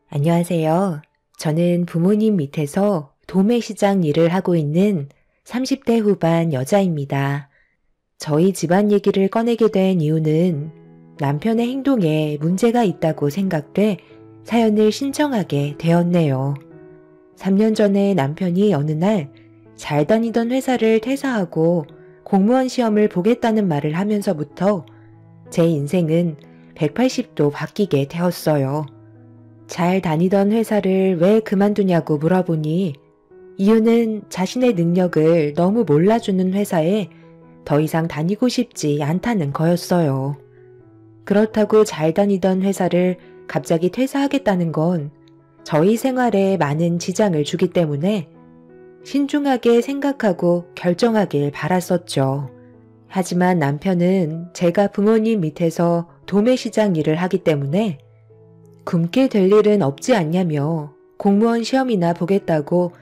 안녕하세요. 저는 부모님 밑에서 도매시장 일을 하고 있는 30대 후반 여자입니다. 저희 집안 얘기를 꺼내게 된 이유는 남편의 행동에 문제가 있다고 생각돼 사연을 신청하게 되었네요. 3년 전에 남편이 어느 날 잘 다니던 회사를 퇴사하고 공무원 시험을 보겠다는 말을 하면서부터 제 인생은 180도 바뀌게 되었어요. 잘 다니던 회사를 왜 그만두냐고 물어보니 이유는 자신의 능력을 너무 몰라주는 회사에 더 이상 다니고 싶지 않다는 거였어요. 그렇다고 잘 다니던 회사를 갑자기 퇴사하겠다는 건 저희 생활에 많은 지장을 주기 때문에 신중하게 생각하고 결정하길 바랐었죠. 하지만 남편은 제가 부모님 밑에서 도매시장 일을 하기 때문에 굶게 될 일은 없지 않냐며 공무원 시험이나 보겠다고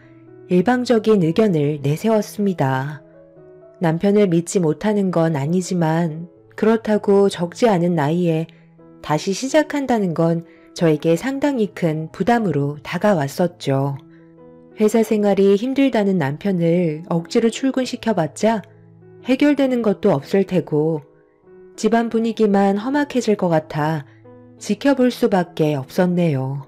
일방적인 의견을 내세웠습니다. 남편을 믿지 못하는 건 아니지만 그렇다고 적지 않은 나이에 다시 시작한다는 건 저에게 상당히 큰 부담으로 다가왔었죠. 회사 생활이 힘들다는 남편을 억지로 출근시켜봤자 해결되는 것도 없을 테고 집안 분위기만 험악해질 것 같아 지켜볼 수밖에 없었네요.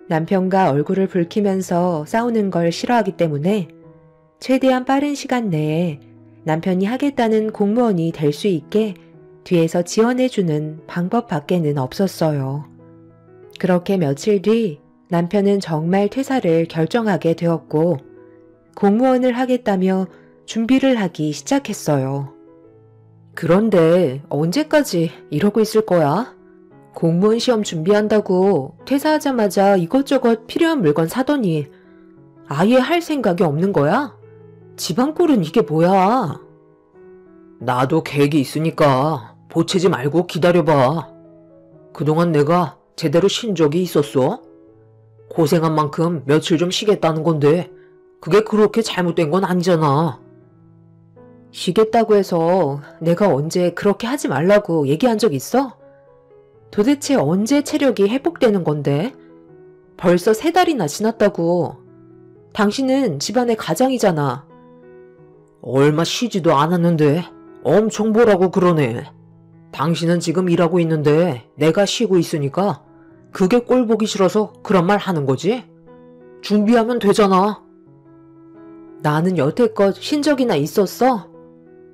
남편과 얼굴을 붉히면서 싸우는 걸 싫어하기 때문에 최대한 빠른 시간 내에 남편이 하겠다는 공무원이 될 수 있게 뒤에서 지원해주는 방법밖에는 없었어요. 그렇게 며칠 뒤 남편은 정말 퇴사를 결정하게 되었고 공무원을 하겠다며 준비를 하기 시작했어요. 그런데 언제까지 이러고 있을 거야? 공무원 시험 준비한다고 퇴사하자마자 이것저것 필요한 물건 사더니 아예 할 생각이 없는 거야? 집안 꼴은 이게 뭐야? 나도 계획이 있으니까 보채지 말고 기다려봐. 그동안 내가 제대로 쉰 적이 있었어? 고생한 만큼 며칠 좀 쉬겠다는 건데 그게 그렇게 잘못된 건 아니잖아. 쉬겠다고 해서 내가 언제 그렇게 하지 말라고 얘기한 적 있어? 도대체 언제 체력이 회복되는 건데? 벌써 3달이나 지났다고. 당신은 집안의 가장이잖아. 얼마 쉬지도 않았는데 엄청 뭐라고 그러네. 당신은 지금 일하고 있는데 내가 쉬고 있으니까 그게 꼴 보기 싫어서 그런 말 하는 거지? 준비하면 되잖아. 나는 여태껏 쉰 적이나 있었어?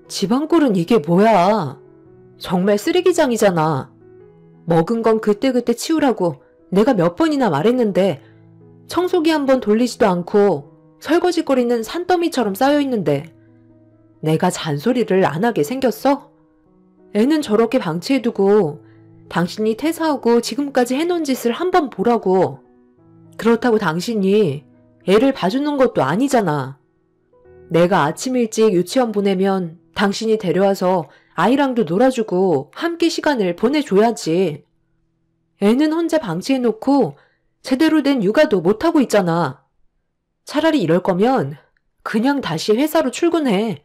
집안 꼴은 이게 뭐야? 정말 쓰레기장이잖아. 먹은 건 그때그때 치우라고 내가 몇 번이나 말했는데 청소기 한 번 돌리지도 않고 설거지거리는 산더미처럼 쌓여있는데 내가 잔소리를 안 하게 생겼어? 애는 저렇게 방치해두고 당신이 퇴사하고 지금까지 해놓은 짓을 한번 보라고. 그렇다고 당신이 애를 봐주는 것도 아니잖아. 내가 아침 일찍 유치원 보내면 당신이 데려와서 아이랑도 놀아주고 함께 시간을 보내줘야지. 애는 혼자 방치해놓고 제대로 된 육아도 못하고 있잖아. 차라리 이럴 거면 그냥 다시 회사로 출근해.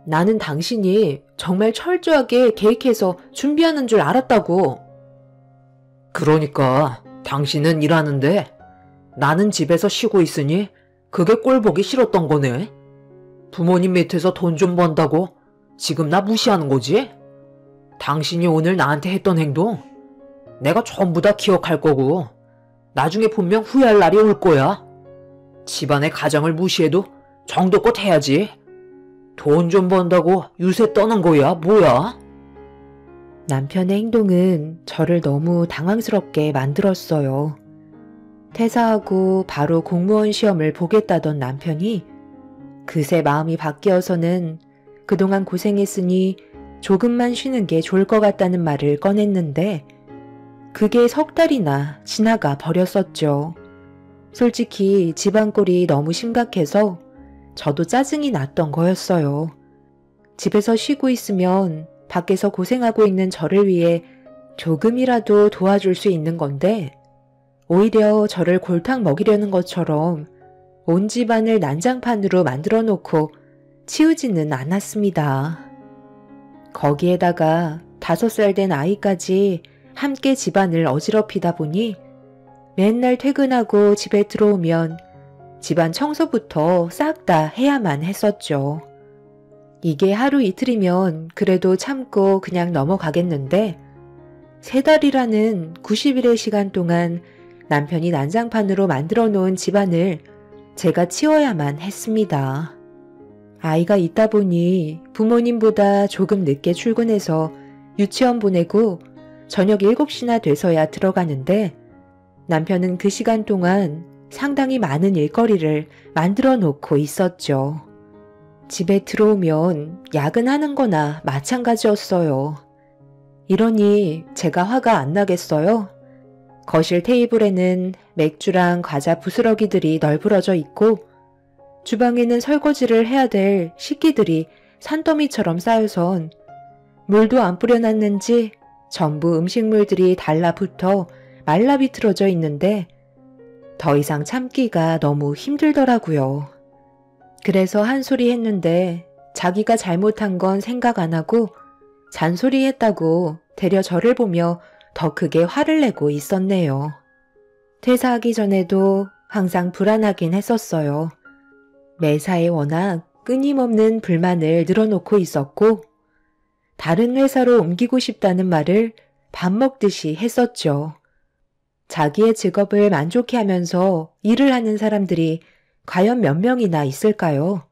나는 당신이 정말 철저하게 계획해서 준비하는 줄 알았다고. 그러니까 당신은 일하는데 나는 집에서 쉬고 있으니 그게 꼴 보기 싫었던 거네. 부모님 밑에서 돈 좀 번다고 지금 나 무시하는 거지? 당신이 오늘 나한테 했던 행동 내가 전부 다 기억할 거고 나중에 분명 후회할 날이 올 거야. 집안의 가장을 무시해도 정도껏 해야지. 돈 좀 번다고 유세 떠는 거야 뭐야? 남편의 행동은 저를 너무 당황스럽게 만들었어요. 퇴사하고 바로 공무원 시험을 보겠다던 남편이 그새 마음이 바뀌어서는 그동안 고생했으니 조금만 쉬는 게 좋을 것 같다는 말을 꺼냈는데 그게 3달이나 지나가 버렸었죠. 솔직히 집안 꼴이 너무 심각해서 저도 짜증이 났던 거였어요. 집에서 쉬고 있으면 밖에서 고생하고 있는 저를 위해 조금이라도 도와줄 수 있는 건데 오히려 저를 골탕 먹이려는 것처럼 온 집안을 난장판으로 만들어 놓고 치우지는 않았습니다. 거기에다가 5살 된 아이까지 함께 집안을 어지럽히다 보니 맨날 퇴근하고 집에 들어오면 집안 청소부터 싹 다 해야만 했었죠. 이게 하루 이틀이면 그래도 참고 그냥 넘어가겠는데 3달이라는 90일의 시간 동안 남편이 난장판으로 만들어 놓은 집안을 제가 치워야만 했습니다. 아이가 있다 보니 부모님보다 조금 늦게 출근해서 유치원 보내고 저녁 7시나 돼서야 들어가는데 남편은 그 시간 동안 상당히 많은 일거리를 만들어 놓고 있었죠. 집에 들어오면 야근하는 거나 마찬가지였어요. 이러니 제가 화가 안 나겠어요? 거실 테이블에는 맥주랑 과자 부스러기들이 널브러져 있고 주방에는 설거지를 해야 될 식기들이 산더미처럼 쌓여선 물도 안 뿌려놨는지 전부 음식물들이 달라붙어 말라비틀어져 있는데 더 이상 참기가 너무 힘들더라고요. 그래서 한 소리 했는데 자기가 잘못한 건 생각 안 하고 잔소리했다고 되려 저를 보며 더 크게 화를 내고 있었네요. 퇴사하기 전에도 항상 불안하긴 했었어요. 매사에 워낙 끊임없는 불만을 늘어놓고 있었고 다른 회사로 옮기고 싶다는 말을 밥 먹듯이 했었죠. 자기의 직업을 만족해하면서 일을 하는 사람들이 과연 몇 명이나 있을까요?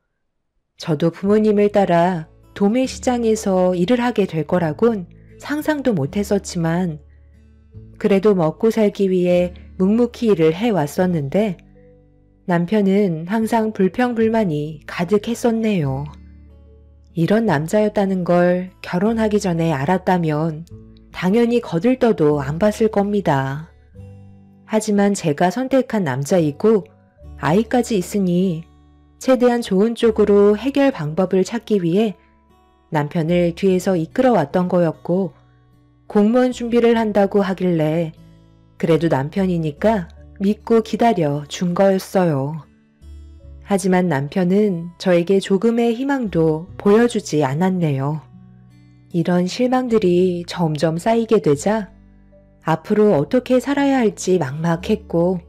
저도 부모님을 따라 도매 시장에서 일을 하게 될 거라곤 상상도 못했었지만 그래도 먹고 살기 위해 묵묵히 일을 해왔었는데 남편은 항상 불평불만이 가득했었네요. 이런 남자였다는 걸 결혼하기 전에 알았다면 당연히 거들떠도 안 봤을 겁니다. 하지만 제가 선택한 남자이고 아이까지 있으니 최대한 좋은 쪽으로 해결 방법을 찾기 위해 남편을 뒤에서 이끌어왔던 거였고 공무원 준비를 한다고 하길래 그래도 남편이니까 믿고 기다려 준 거였어요. 하지만 남편은 저에게 조금의 희망도 보여주지 않았네요. 이런 실망들이 점점 쌓이게 되자 앞으로 어떻게 살아야 할지 막막했고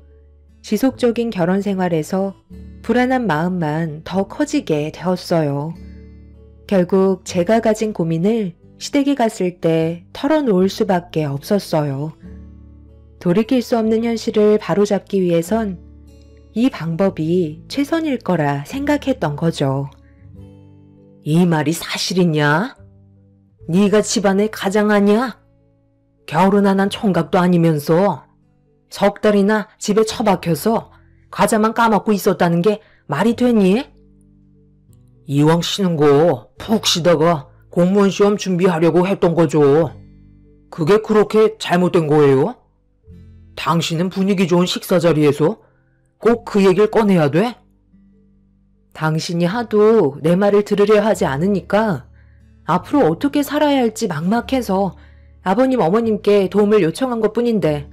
지속적인 결혼 생활에서 불안한 마음만 더 커지게 되었어요. 결국 제가 가진 고민을 시댁에 갔을 때 털어놓을 수밖에 없었어요. 돌이킬 수 없는 현실을 바로잡기 위해선 이 방법이 최선일 거라 생각했던 거죠. 이 말이 사실이냐? 네가 집안의 가장 아니야? 결혼 안 한 총각도 아니면서 석 달이나 집에 처박혀서 과자만 까먹고 있었다는 게 말이 되니? 이왕 쉬는 거 푹 쉬다가 공무원 시험 준비하려고 했던 거죠. 그게 그렇게 잘못된 거예요? 당신은 분위기 좋은 식사 자리에서 꼭 그 얘기를 꺼내야 돼? 당신이 하도 내 말을 들으려 하지 않으니까 앞으로 어떻게 살아야 할지 막막해서 아버님 어머님께 도움을 요청한 것뿐인데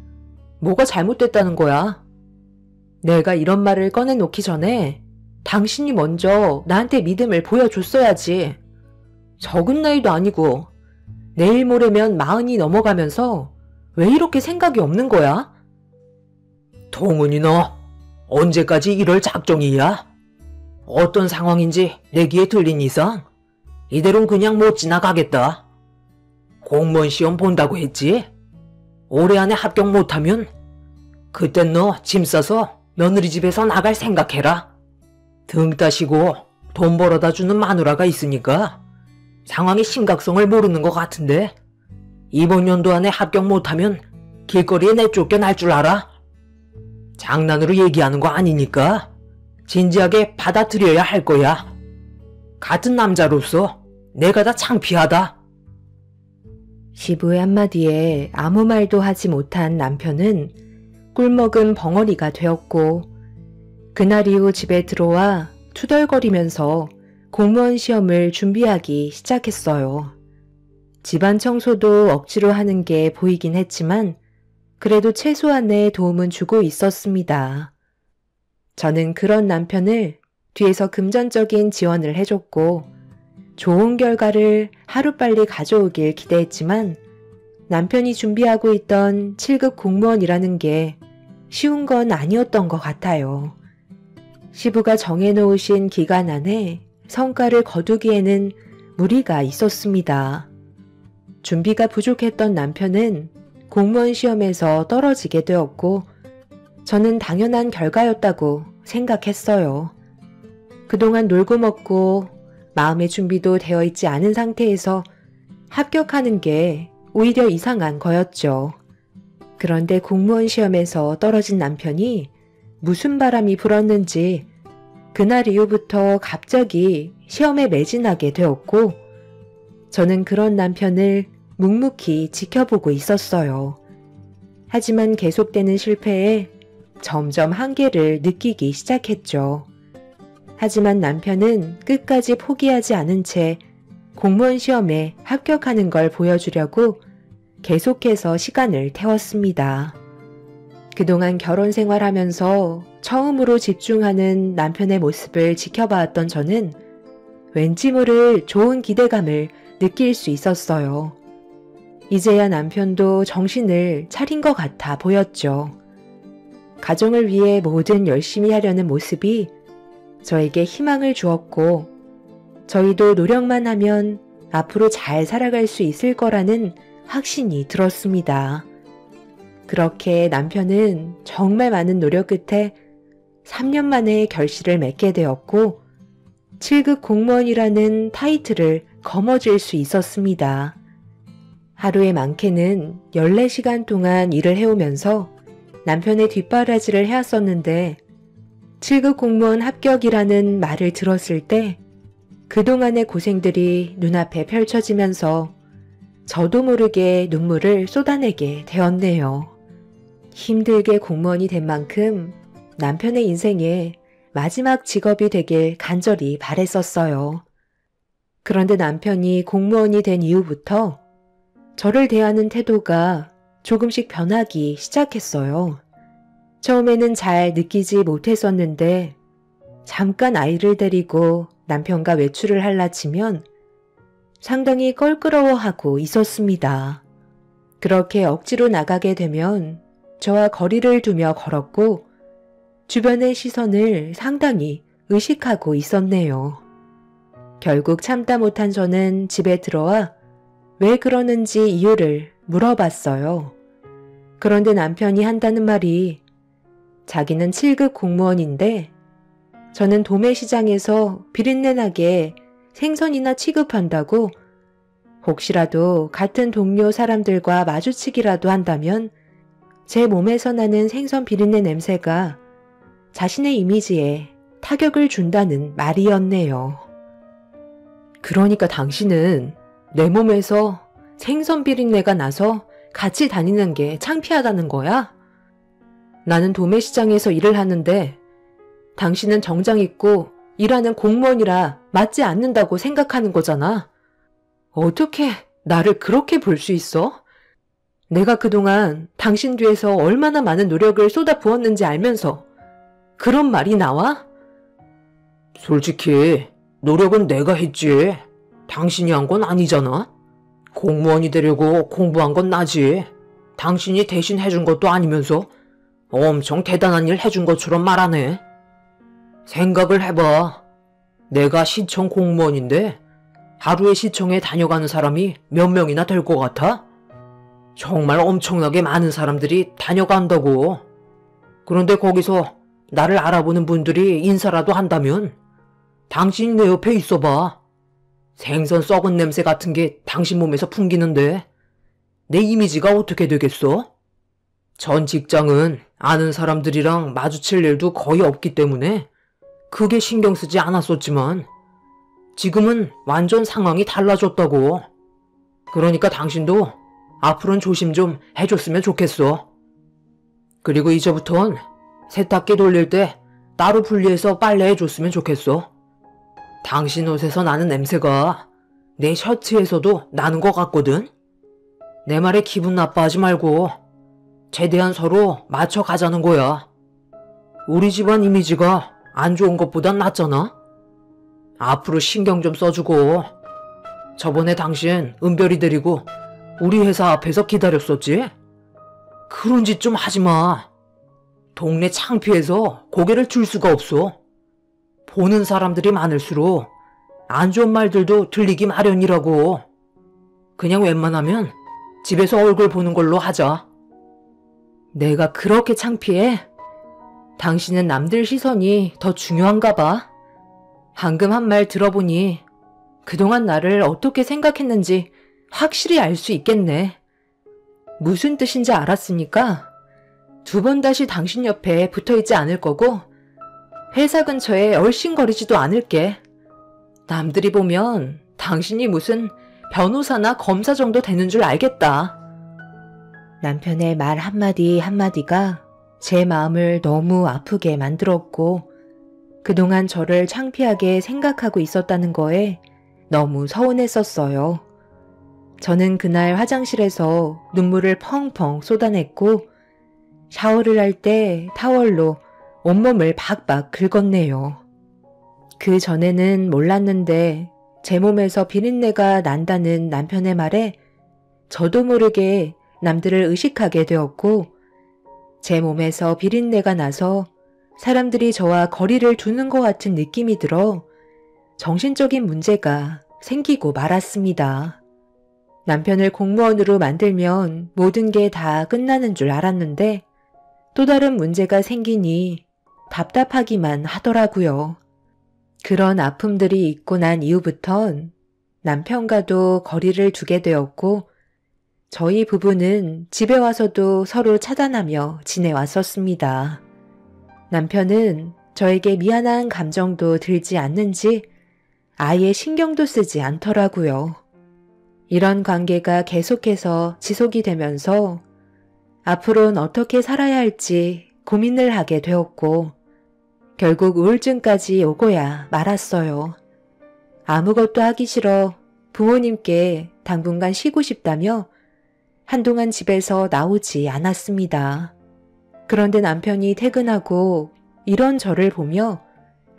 뭐가 잘못됐다는 거야? 내가 이런 말을 꺼내놓기 전에 당신이 먼저 나한테 믿음을 보여줬어야지. 적은 나이도 아니고 내일 모레면 40이 넘어가면서 왜 이렇게 생각이 없는 거야? 동은이 너 언제까지 이럴 작정이야? 어떤 상황인지 내 귀에 들린 이상 이대로는 그냥 못 지나가겠다. 공무원 시험 본다고 했지? 올해 안에 합격 못하면 그땐 너 짐 싸서 며느리 집에서 나갈 생각해라. 등 따시고 돈 벌어다 주는 마누라가 있으니까 상황의 심각성을 모르는 것 같은데 이번 연도 안에 합격 못하면 길거리에 내쫓겨날 줄 알아? 장난으로 얘기하는 거 아니니까 진지하게 받아들여야 할 거야. 같은 남자로서 내가 다 창피하다. 시부의 한마디에 아무 말도 하지 못한 남편은 꿀먹은 벙어리가 되었고 그날 이후 집에 들어와 투덜거리면서 공무원 시험을 준비하기 시작했어요. 집안 청소도 억지로 하는 게 보이긴 했지만 그래도 최소한의 도움은 주고 있었습니다. 저는 그런 남편을 뒤에서 금전적인 지원을 해줬고 좋은 결과를 하루빨리 가져오길 기대했지만 남편이 준비하고 있던 7급 공무원이라는 게 쉬운 건 아니었던 것 같아요. 시부가 정해놓으신 기간 안에 성과를 거두기에는 무리가 있었습니다. 준비가 부족했던 남편은 공무원 시험에서 떨어지게 되었고 저는 당연한 결과였다고 생각했어요. 그동안 놀고 먹고 마음의 준비도 되어 있지 않은 상태에서 합격하는 게 오히려 이상한 거였죠. 그런데 공무원 시험에서 떨어진 남편이 무슨 바람이 불었는지 그날 이후부터 갑자기 시험에 매진하게 되었고 저는 그런 남편을 묵묵히 지켜보고 있었어요. 하지만 계속되는 실패에 점점 한계를 느끼기 시작했죠. 하지만 남편은 끝까지 포기하지 않은 채 공무원 시험에 합격하는 걸 보여주려고 계속해서 시간을 태웠습니다. 그동안 결혼 생활하면서 처음으로 집중하는 남편의 모습을 지켜봐왔던 저는 왠지 모를 좋은 기대감을 느낄 수 있었어요. 이제야 남편도 정신을 차린 것 같아 보였죠. 가정을 위해 뭐든 열심히 하려는 모습이 저에게 희망을 주었고 저희도 노력만 하면 앞으로 잘 살아갈 수 있을 거라는 확신이 들었습니다. 그렇게 남편은 정말 많은 노력 끝에 3년 만에 결실을 맺게 되었고 7급 공무원이라는 타이틀을 거머쥘 수 있었습니다. 하루에 많게는 14시간 동안 일을 해오면서 남편의 뒷바라지를 해왔었는데 7급 공무원 합격이라는 말을 들었을 때 그동안의 고생들이 눈앞에 펼쳐지면서 저도 모르게 눈물을 쏟아내게 되었네요. 힘들게 공무원이 된 만큼 남편의 인생에 마지막 직업이 되길 간절히 바랬었어요. 그런데 남편이 공무원이 된 이후부터 저를 대하는 태도가 조금씩 변하기 시작했어요. 처음에는 잘 느끼지 못했었는데 잠깐 아이를 데리고 남편과 외출을 할라 치면 상당히 껄끄러워하고 있었습니다. 그렇게 억지로 나가게 되면 저와 거리를 두며 걸었고 주변의 시선을 상당히 의식하고 있었네요. 결국 참다 못한 저는 집에 들어와 왜 그러는지 이유를 물어봤어요. 그런데 남편이 한다는 말이 자기는 7급 공무원인데 저는 도매시장에서 비린내 나게 생선이나 취급한다고 혹시라도 같은 동료 사람들과 마주치기라도 한다면 제 몸에서 나는 생선 비린내 냄새가 자신의 이미지에 타격을 준다는 말이었네요. 그러니까 당신은 내 몸에서 생선 비린내가 나서 같이 다니는 게 창피하다는 거야? 나는 도매시장에서 일을 하는데 당신은 정장 입고 일하는 공무원이라 맞지 않는다고 생각하는 거잖아. 어떻게 나를 그렇게 볼 수 있어? 내가 그동안 당신 뒤에서 얼마나 많은 노력을 쏟아부었는지 알면서 그런 말이 나와? 솔직히 노력은 내가 했지. 당신이 한 건 아니잖아. 공무원이 되려고 공부한 건 나지. 당신이 대신 해준 것도 아니면서 엄청 대단한 일 해준 것처럼 말하네. 생각을 해봐. 내가 시청 공무원인데 하루에 시청에 다녀가는 사람이 몇 명이나 될 것 같아? 정말 엄청나게 많은 사람들이 다녀간다고. 그런데 거기서 나를 알아보는 분들이 인사라도 한다면 당신이 내 옆에 있어봐. 생선 썩은 냄새 같은 게 당신 몸에서 풍기는데 내 이미지가 어떻게 되겠어? 전 직장은 아는 사람들이랑 마주칠 일도 거의 없기 때문에 크게 신경 쓰지 않았었지만 지금은 완전 상황이 달라졌다고. 그러니까 당신도 앞으로는 조심 좀 해줬으면 좋겠어. 그리고 이제부턴 세탁기 돌릴 때 따로 분리해서 빨래해줬으면 좋겠어. 당신 옷에서 나는 냄새가 내 셔츠에서도 나는 것 같거든. 내 말에 기분 나빠하지 말고 최대한 서로 맞춰가자는 거야. 우리 집안 이미지가 안 좋은 것보단 낫잖아. 앞으로 신경 좀 써주고. 저번에 당신 은별이 데리고 우리 회사 앞에서 기다렸었지? 그런 짓 좀 하지 마. 동네 창피해서 고개를 들 수가 없어. 보는 사람들이 많을수록 안 좋은 말들도 들리기 마련이라고. 그냥 웬만하면 집에서 얼굴 보는 걸로 하자. 내가 그렇게 창피해? 당신은 남들 시선이 더 중요한가 봐. 방금 한 말 들어보니 그동안 나를 어떻게 생각했는지 확실히 알 수 있겠네. 무슨 뜻인지 알았으니까 2번 다시 당신 옆에 붙어있지 않을 거고 회사 근처에 얼씬거리지도 않을게. 남들이 보면 당신이 무슨 변호사나 검사 정도 되는 줄 알겠다. 남편의 말 한마디 한마디가 제 마음을 너무 아프게 만들었고 그동안 저를 창피하게 생각하고 있었다는 거에 너무 서운했었어요. 저는 그날 화장실에서 눈물을 펑펑 쏟아냈고 샤워를 할 때 타월로 온몸을 박박 긁었네요. 그 전에는 몰랐는데 제 몸에서 비린내가 난다는 남편의 말에 저도 모르게 남들을 의식하게 되었고 제 몸에서 비린내가 나서 사람들이 저와 거리를 두는 것 같은 느낌이 들어 정신적인 문제가 생기고 말았습니다. 남편을 공무원으로 만들면 모든 게 다 끝나는 줄 알았는데 또 다른 문제가 생기니 답답하기만 하더라고요. 그런 아픔들이 있고 난 이후부턴 남편과도 거리를 두게 되었고 저희 부부는 집에 와서도 서로 차단하며 지내왔었습니다. 남편은 저에게 미안한 감정도 들지 않는지 아예 신경도 쓰지 않더라고요. 이런 관계가 계속해서 지속이 되면서 앞으로는 어떻게 살아야 할지 고민을 하게 되었고 결국 우울증까지 오고야 말았어요. 아무것도 하기 싫어 부모님께 당분간 쉬고 싶다며 한동안 집에서 나오지 않았습니다. 그런데 남편이 퇴근하고 이런 저를 보며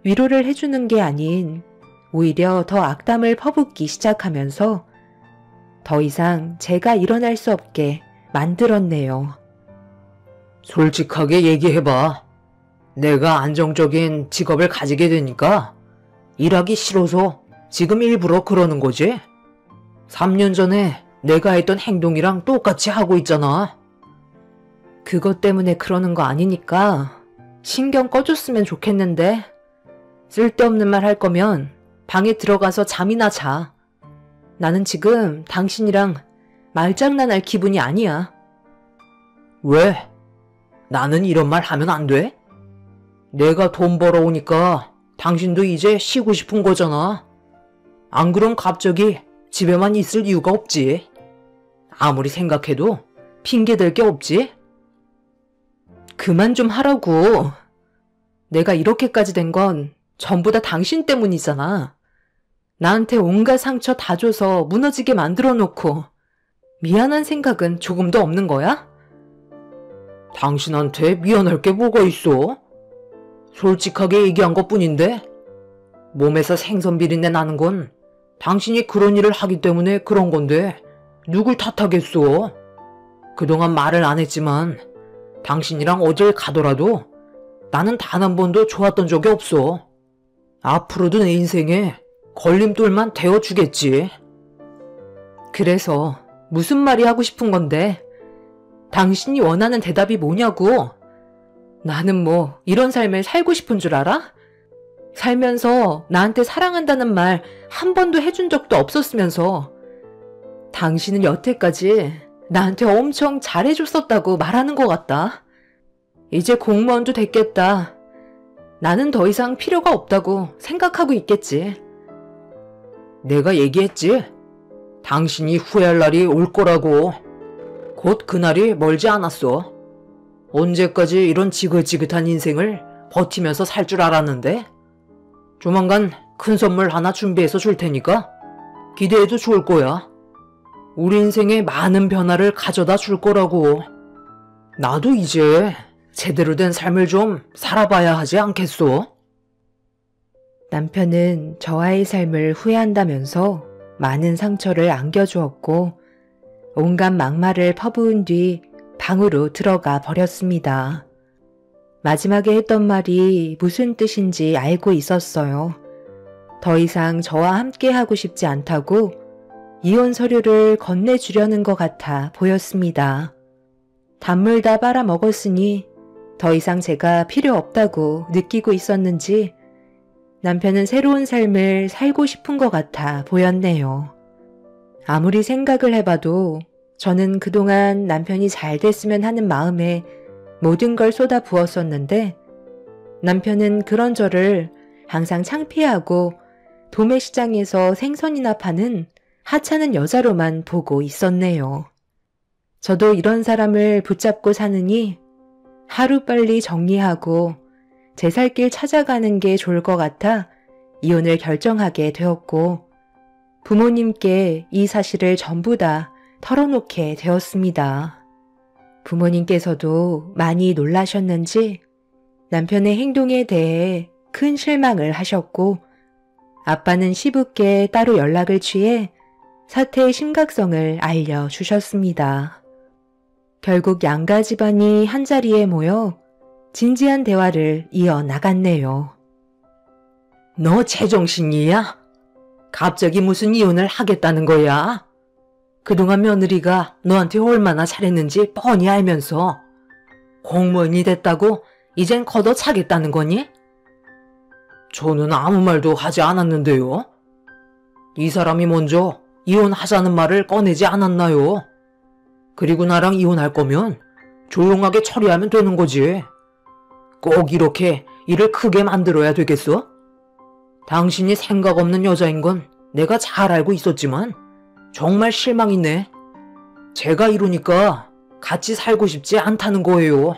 위로를 해주는 게 아닌 오히려 더 악담을 퍼붓기 시작하면서 더 이상 제가 일어날 수 없게 만들었네요. 솔직하게 얘기해봐. 내가 안정적인 직업을 가지게 되니까 일하기 싫어서 지금 일부러 그러는 거지? 3년 전에 내가 했던 행동이랑 똑같이 하고 있잖아. 그것 때문에 그러는 거 아니니까 신경 꺼줬으면 좋겠는데 쓸데없는 말 할 거면 방에 들어가서 잠이나 자. 나는 지금 당신이랑 말장난할 기분이 아니야. 왜? 나는 이런 말 하면 안 돼? 내가 돈 벌어오니까 당신도 이제 쉬고 싶은 거잖아. 안 그럼 갑자기 집에만 있을 이유가 없지. 아무리 생각해도 핑계댈 게 없지. 그만 좀 하라고. 내가 이렇게까지 된 건 전부 다 당신 때문이잖아. 나한테 온갖 상처 다 줘서 무너지게 만들어 놓고 미안한 생각은 조금도 없는 거야? 당신한테 미안할 게 뭐가 있어? 솔직하게 얘기한 것뿐인데 몸에서 생선 비린내 나는 건 당신이 그런 일을 하기 때문에 그런 건데 누굴 탓하겠어? 그동안 말을 안 했지만 당신이랑 어딜 가더라도 나는 단 한 번도 좋았던 적이 없어. 앞으로도 내 인생에 걸림돌만 되어주겠지. 그래서 무슨 말이 하고 싶은 건데? 당신이 원하는 대답이 뭐냐고? 나는 뭐 이런 삶을 살고 싶은 줄 알아? 살면서 나한테 사랑한다는 말 한 번도 해준 적도 없었으면서 당신은 여태까지 나한테 엄청 잘해줬었다고 말하는 것 같다. 이제 공무원도 됐겠다. 나는 더 이상 필요가 없다고 생각하고 있겠지. 내가 얘기했지? 당신이 후회할 날이 올 거라고. 곧 그날이 멀지 않았어. 언제까지 이런 지긋지긋한 인생을 버티면서 살 줄 알았는데? 조만간 큰 선물 하나 준비해서 줄 테니까 기대해도 좋을 거야. 우리 인생에 많은 변화를 가져다 줄 거라고. 나도 이제 제대로 된 삶을 좀 살아봐야 하지 않겠소? 남편은 저와의 삶을 후회한다면서 많은 상처를 안겨주었고 온갖 막말을 퍼부은 뒤 방으로 들어가 버렸습니다. 마지막에 했던 말이 무슨 뜻인지 알고 있었어요. 더 이상 저와 함께 하고 싶지 않다고 이혼 서류를 건네주려는 것 같아 보였습니다. 단물 다 빨아먹었으니 더 이상 제가 필요 없다고 느끼고 있었는지 남편은 새로운 삶을 살고 싶은 것 같아 보였네요. 아무리 생각을 해봐도 저는 그동안 남편이 잘 됐으면 하는 마음에 모든 걸 쏟아 부었었는데 남편은 그런 저를 항상 창피하고 도매시장에서 생선이나 파는 하찮은 여자로만 보고 있었네요. 저도 이런 사람을 붙잡고 사느니 하루빨리 정리하고 제 살 길 찾아가는 게 좋을 것 같아 이혼을 결정하게 되었고 부모님께 이 사실을 전부 다 털어놓게 되었습니다. 부모님께서도 많이 놀라셨는지 남편의 행동에 대해 큰 실망을 하셨고 아빠는 시부께 따로 연락을 취해 사태의 심각성을 알려주셨습니다. 결국 양가 집안이 한자리에 모여 진지한 대화를 이어나갔네요. 너 제정신이야? 갑자기 무슨 이혼을 하겠다는 거야? 그동안 며느리가 너한테 얼마나 잘했는지 뻔히 알면서 공무원이 됐다고 이젠 걷어차겠다는 거니? 저는 아무 말도 하지 않았는데요. 이 사람이 먼저 이혼하자는 말을 꺼내지 않았나요? 그리고 나랑 이혼할 거면 조용하게 처리하면 되는 거지. 꼭 이렇게 일을 크게 만들어야 되겠어? 당신이 생각 없는 여자인 건 내가 잘 알고 있었지만 정말 실망이네. 제가 이러니까 같이 살고 싶지 않다는 거예요.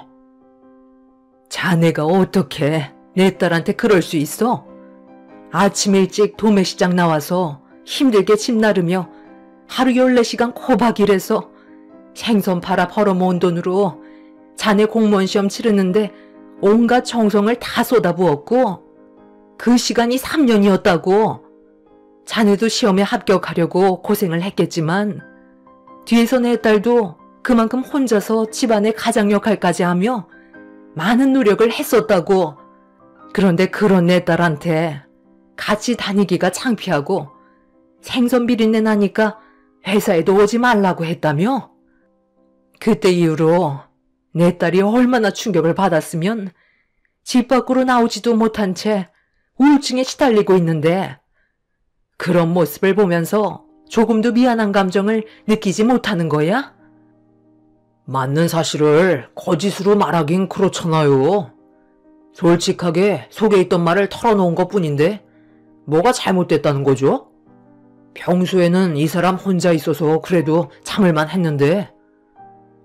자네가 어떻게 내 딸한테 그럴 수 있어? 아침 일찍 도매시장 나와서 힘들게 집 나르며 하루 14시간 코박 일해서 생선 팔아 벌어모은 돈으로 자네 공무원 시험 치르는데 온갖 정성을 다 쏟아부었고 그 시간이 3년이었다고. 자네도 시험에 합격하려고 고생을 했겠지만 뒤에서 내 딸도 그만큼 혼자서 집안의 가장 역할까지 하며 많은 노력을 했었다고. 그런데 그런 내 딸한테 같이 다니기가 창피하고 생선 비린내 나니까 회사에도 오지 말라고 했다며? 그때 이후로 내 딸이 얼마나 충격을 받았으면 집 밖으로 나오지도 못한 채 우울증에 시달리고 있는데 그런 모습을 보면서 조금도 미안한 감정을 느끼지 못하는 거야? 맞는 사실을 거짓으로 말하긴 그렇잖아요. 솔직하게 속에 있던 말을 털어놓은 것뿐인데 뭐가 잘못됐다는 거죠? 평소에는 이 사람 혼자 있어서 그래도 참을만 했는데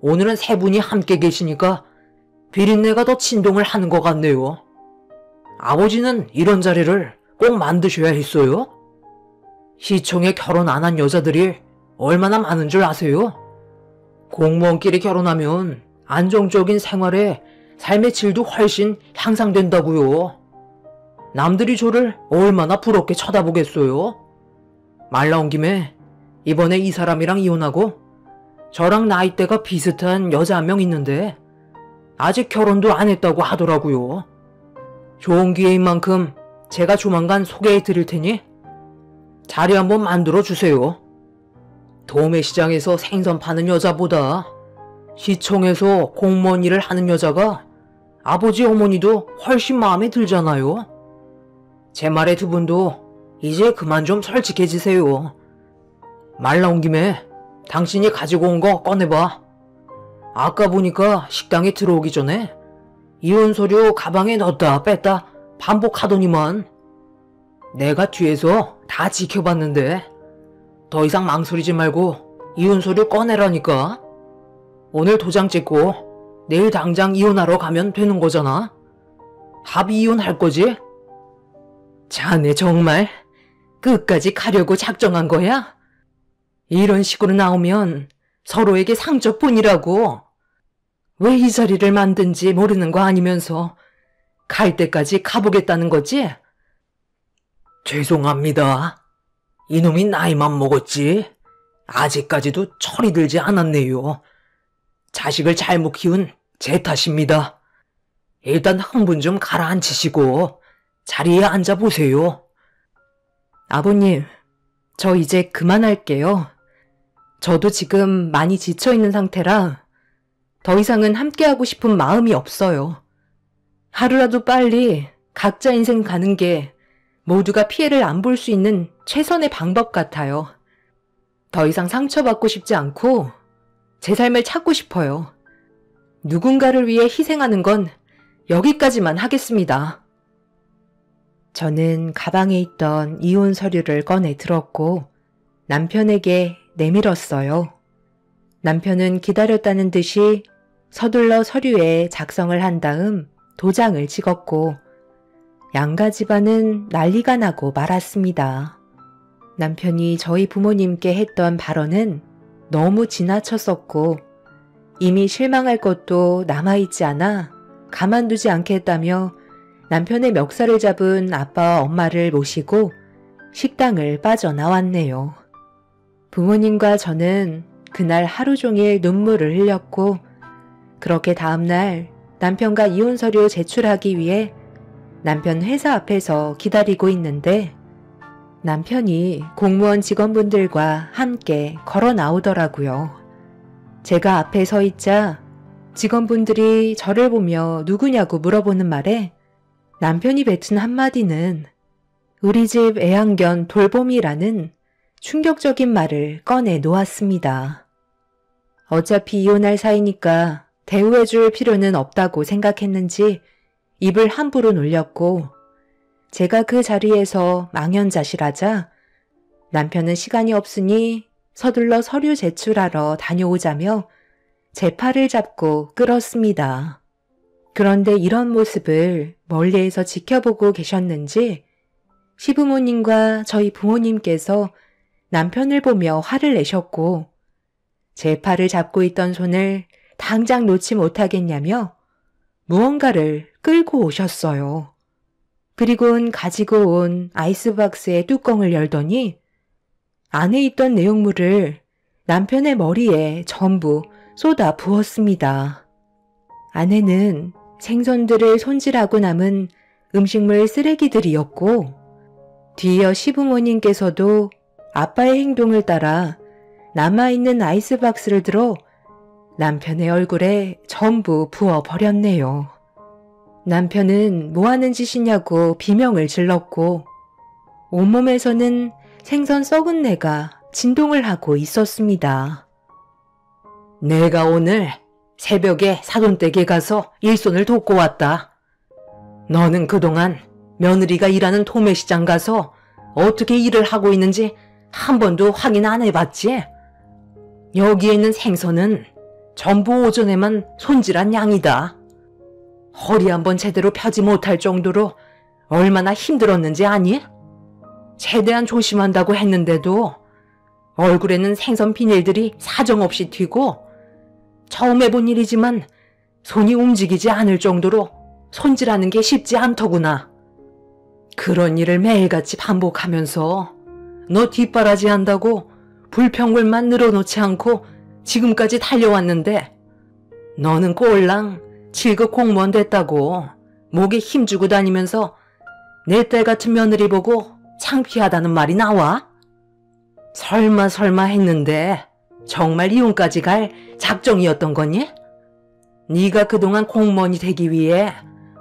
오늘은 세 분이 함께 계시니까 비린내가 더 진동을 하는 것 같네요. 아버지는 이런 자리를 꼭 만드셔야 했어요? 시청에 결혼 안 한 여자들이 얼마나 많은 줄 아세요? 공무원끼리 결혼하면 안정적인 생활에 삶의 질도 훨씬 향상된다고요. 남들이 저를 얼마나 부럽게 쳐다보겠어요? 말 나온 김에 이번에 이 사람이랑 이혼하고 저랑 나이대가 비슷한 여자 한 명 있는데 아직 결혼도 안 했다고 하더라고요. 좋은 기회인 만큼 제가 조만간 소개해 드릴 테니 자리 한번 만들어 주세요. 도매시장에서 생선 파는 여자보다 시청에서 공무원 일을 하는 여자가 아버지 어머니도 훨씬 마음에 들잖아요. 제 말에 두 분도 이제 그만 좀 솔직해지세요. 말 나온 김에 당신이 가지고 온 거 꺼내봐. 아까 보니까 식당에 들어오기 전에 이혼 서류 가방에 넣었다 뺐다 반복하더니만 내가 뒤에서 다 지켜봤는데 더 이상 망설이지 말고 이혼 서류 꺼내라니까. 오늘 도장 찍고 내일 당장 이혼하러 가면 되는 거잖아. 합의 이혼할 거지? 자네 정말 끝까지 가려고 작정한 거야? 이런 식으로 나오면 서로에게 상처뿐이라고. 왜 이 자리를 만든지 모르는 거 아니면서 갈 때까지 가보겠다는 거지? 죄송합니다. 이놈이 나이만 먹었지 아직까지도 철이 들지 않았네요. 자식을 잘못 키운 제 탓입니다. 일단 흥분 좀 가라앉히시고 자리에 앉아보세요. 아버님, 저 이제 그만할게요. 저도 지금 많이 지쳐있는 상태라 더 이상은 함께하고 싶은 마음이 없어요. 하루라도 빨리 각자 인생 가는 게 모두가 피해를 안 볼 수 있는 최선의 방법 같아요. 더 이상 상처받고 싶지 않고 제 삶을 찾고 싶어요. 누군가를 위해 희생하는 건 여기까지만 하겠습니다. 저는 가방에 있던 이혼 서류를 꺼내 들었고 남편에게 내밀었어요. 남편은 기다렸다는 듯이 서둘러 서류에 작성을 한 다음 도장을 찍었고 양가 집안은 난리가 나고 말았습니다. 남편이 저희 부모님께 했던 발언은 너무 지나쳤었고 이미 실망할 것도 남아있지 않아 가만두지 않겠다며 남편의 멱살을 잡은 아빠와 엄마를 모시고 식당을 빠져나왔네요. 부모님과 저는 그날 하루 종일 눈물을 흘렸고 그렇게 다음날 남편과 이혼 서류 제출하기 위해 남편 회사 앞에서 기다리고 있는데 남편이 공무원 직원분들과 함께 걸어 나오더라고요. 제가 앞에 서 있자 직원분들이 저를 보며 누구냐고 물어보는 말에 남편이 뱉은 한마디는 우리 집 애완견 돌봄이라는 충격적인 말을 꺼내 놓았습니다. 어차피 이혼할 사이니까 대우해줄 필요는 없다고 생각했는지 입을 함부로 놀렸고 제가 그 자리에서 망연자실하자 남편은 시간이 없으니 서둘러 서류 제출하러 다녀오자며 제 팔을 잡고 끌었습니다. 그런데 이런 모습을 멀리에서 지켜보고 계셨는지 시부모님과 저희 부모님께서 남편을 보며 화를 내셨고 제 팔을 잡고 있던 손을 당장 놓지 못하겠냐며 무언가를 끌고 오셨어요. 그리고는 가지고 온 아이스박스의 뚜껑을 열더니 안에 있던 내용물을 남편의 머리에 전부 쏟아 부었습니다. 안에는 생선들을 손질하고 남은 음식물 쓰레기들이었고 뒤이어 시부모님께서도 아빠의 행동을 따라 남아있는 아이스박스를 들어 남편의 얼굴에 전부 부어버렸네요. 남편은 뭐하는 짓이냐고 비명을 질렀고 온몸에서는 생선 썩은 내가 진동을 하고 있었습니다. 내가 오늘 새벽에 사돈댁에 가서 일손을 돕고 왔다. 너는 그동안 며느리가 일하는 도매시장 가서 어떻게 일을 하고 있는지 한 번도 확인 안 해봤지? 여기에 있는 생선은 전부 오전에만 손질한 양이다. 허리 한번 제대로 펴지 못할 정도로 얼마나 힘들었는지 아니? 최대한 조심한다고 했는데도 얼굴에는 생선 비닐들이 사정없이 튀고 처음 해본 일이지만 손이 움직이지 않을 정도로 손질하는 게 쉽지 않더구나. 그런 일을 매일같이 반복하면서 너 뒷바라지 한다고 불평불만 늘어놓지 않고 지금까지 달려왔는데 너는 꼴랑 7급 공무원 됐다고 목에 힘주고 다니면서 내 딸 같은 며느리 보고 창피하다는 말이 나와? 설마 했는데 정말 이혼까지 갈 작정이었던 거니? 네가 그동안 공무원이 되기 위해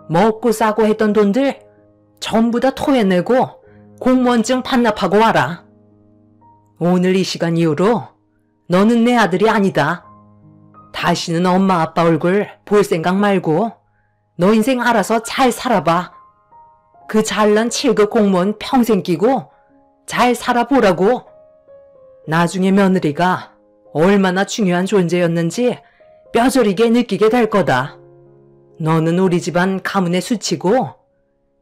먹고 싸고 했던 돈들 전부 다 토해내고 공무원증 반납하고 와라. 오늘 이 시간 이후로 너는 내 아들이 아니다. 다시는 엄마 아빠 얼굴 볼 생각 말고 너 인생 알아서 잘 살아봐. 그 잘난 7급 공무원 평생 끼고 잘 살아보라고. 나중에 며느리가 얼마나 중요한 존재였는지 뼈저리게 느끼게 될 거다. 너는 우리 집안 가문의 수치고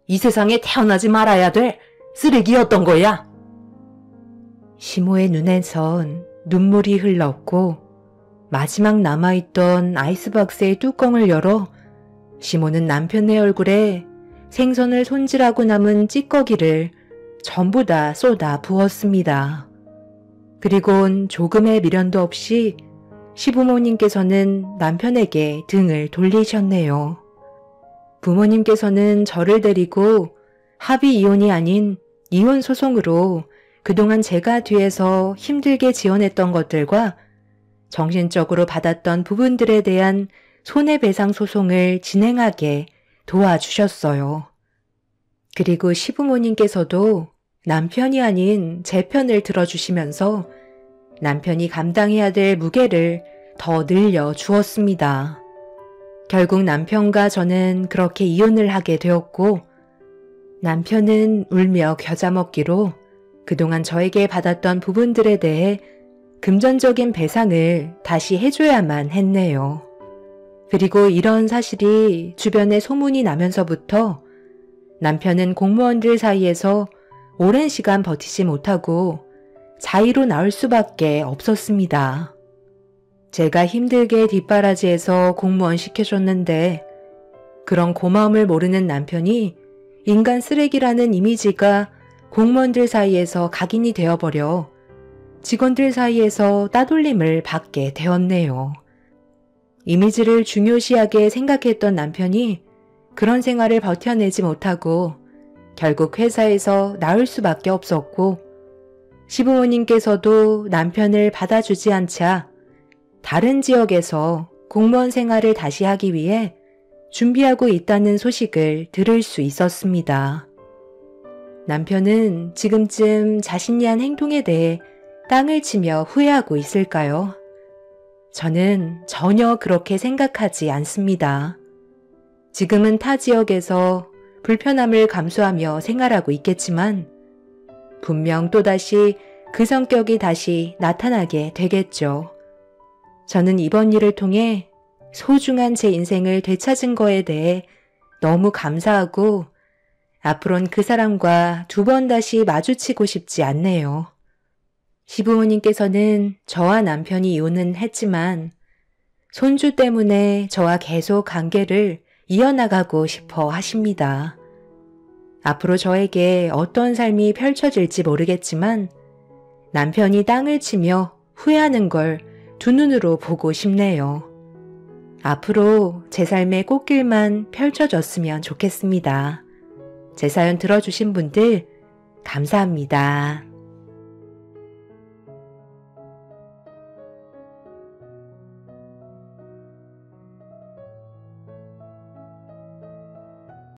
이 세상에 태어나지 말아야 될 쓰레기였던 거야. 시모의 눈에선 눈물이 흘렀고 마지막 남아있던 아이스박스의 뚜껑을 열어 시모는 남편의 얼굴에 생선을 손질하고 남은 찌꺼기를 전부 다 쏟아 부었습니다. 그리곤 조금의 미련도 없이 시부모님께서는 남편에게 등을 돌리셨네요. 부모님께서는 저를 데리고 합의 이혼이 아닌 이혼 소송으로 그동안 제가 뒤에서 힘들게 지원했던 것들과 정신적으로 받았던 부분들에 대한 손해배상 소송을 진행하게 도와주셨어요. 그리고 시부모님께서도 남편이 아닌 제 편을 들어주시면서 남편이 감당해야 될 무게를 더 늘려 주었습니다. 결국 남편과 저는 그렇게 이혼을 하게 되었고 남편은 울며 겨자 먹기로 그동안 저에게 받았던 부분들에 대해 금전적인 배상을 다시 해줘야만 했네요. 그리고 이런 사실이 주변에 소문이 나면서부터 남편은 공무원들 사이에서 오랜 시간 버티지 못하고 자의로 나올 수밖에 없었습니다. 제가 힘들게 뒷바라지에서 공무원 시켜줬는데 그런 고마움을 모르는 남편이 인간 쓰레기라는 이미지가 공무원들 사이에서 각인이 되어버려 직원들 사이에서 따돌림을 받게 되었네요. 이미지를 중요시하게 생각했던 남편이 그런 생활을 버텨내지 못하고 결국 회사에서 나올 수밖에 없었고 시부모님께서도 남편을 받아주지 않자 다른 지역에서 공무원 생활을 다시 하기 위해 준비하고 있다는 소식을 들을 수 있었습니다. 남편은 지금쯤 자신이 한 행동에 대해 땅을 치며 후회하고 있을까요? 저는 전혀 그렇게 생각하지 않습니다. 지금은 타 지역에서 불편함을 감수하며 생활하고 있겠지만 분명 또다시 그 성격이 다시 나타나게 되겠죠. 저는 이번 일을 통해 소중한 제 인생을 되찾은 거에 대해 너무 감사하고 앞으론 그 사람과 두 번 다시 마주치고 싶지 않네요. 시부모님께서는 저와 남편이 이혼은 했지만 손주 때문에 저와 계속 관계를 이어나가고 싶어 하십니다. 앞으로 저에게 어떤 삶이 펼쳐질지 모르겠지만 남편이 땅을 치며 후회하는 걸 두 눈으로 보고 싶네요. 앞으로 제 삶의 꽃길만 펼쳐졌으면 좋겠습니다. 제 사연 들어주신 분들 감사합니다.